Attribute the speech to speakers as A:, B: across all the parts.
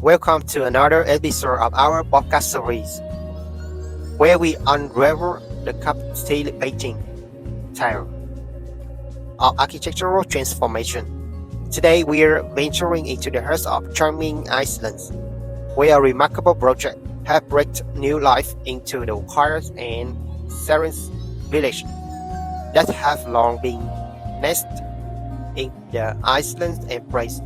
A: Welcome to another episode of our podcast series, where we unravel the captivating tale of architectural transformation. Today, we're venturing into the heart of Chongming Island, where a remarkable project has breathed new life into the quiet and serene village that have long been nestled in the island's embrace.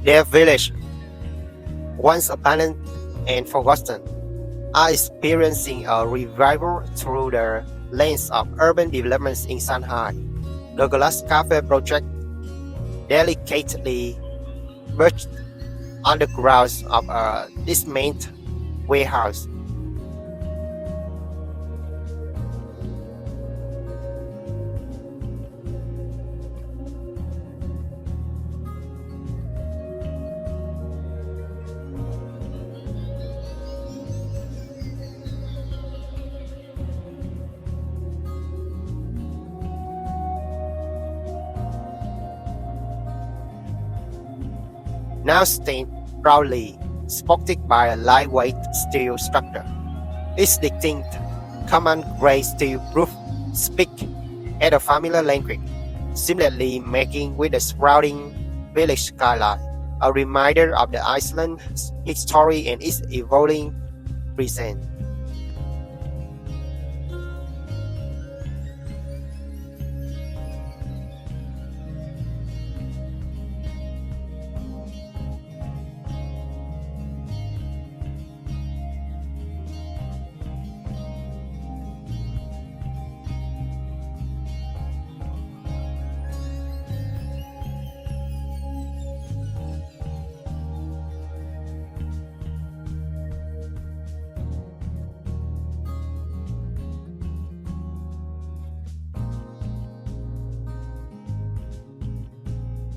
A: Their village, once abandoned and forgotten, are experiencing a revival through the lens of urban developments in Shanghai. The Glass Café project, delicately perched on the grounds of a dismantled warehouse. Now stand proudly, supported by a lightweight steel structure. Its distinct common gray steel roof speaks at a familiar language, seamlessly making with the surrounding village skyline a reminder of the island's history and its evolving present.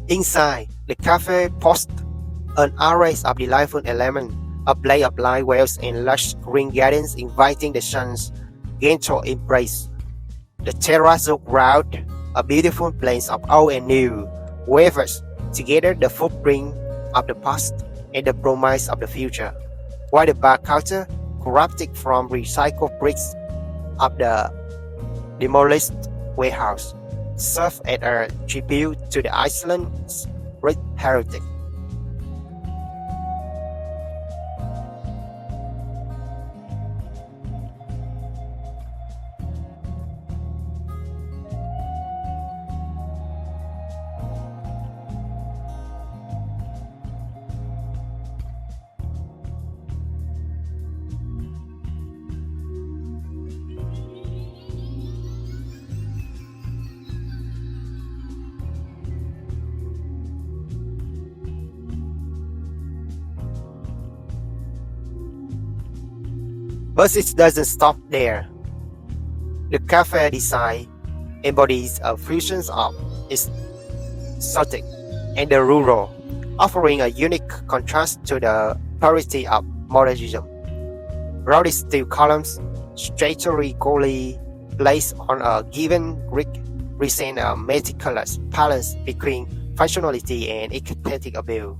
A: Inside, the cafe boasts an array of delightful elements, a blade of light wells and lush green gardens inviting the sun's gentle embrace. The Terrazzo ground, a beautiful blend of old and new, weaves together the footprint of the past and the promise of the future, while the bar counter, crafted from recycled bricks of the demolished warehouse, serve as a tribute to the island's rich heritage. But it doesn't stop there. The cafe design embodies a fusion of exotic and the rural, offering a unique contrast to the purity of modernism. Rounded steel columns, strategically placed on a given brick, present a meticulous balance between functionality and aesthetic appeal.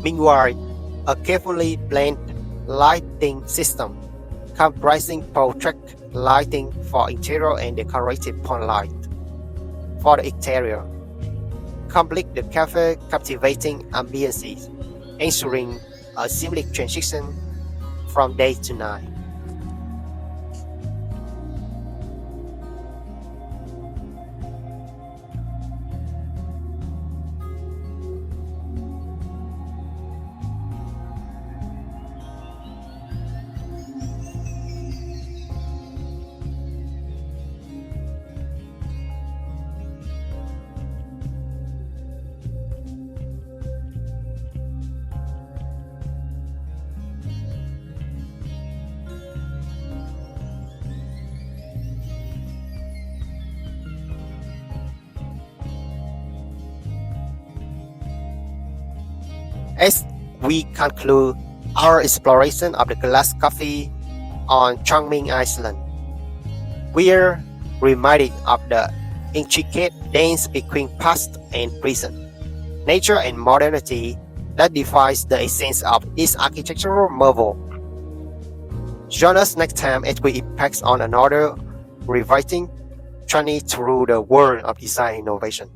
A: Meanwhile, a carefully planned lighting system comprising portrait lighting for interior and decorative point light for the exterior. Complete the cafe captivating ambience, ensuring a seamless transition from day to night. As we conclude our exploration of the glass coffee on Chongming Island, we are reminded of the intricate dance between past and present, nature and modernity that defines the essence of this architectural marvel. Join us next time as we impact on another riveting journey through the world of design innovation.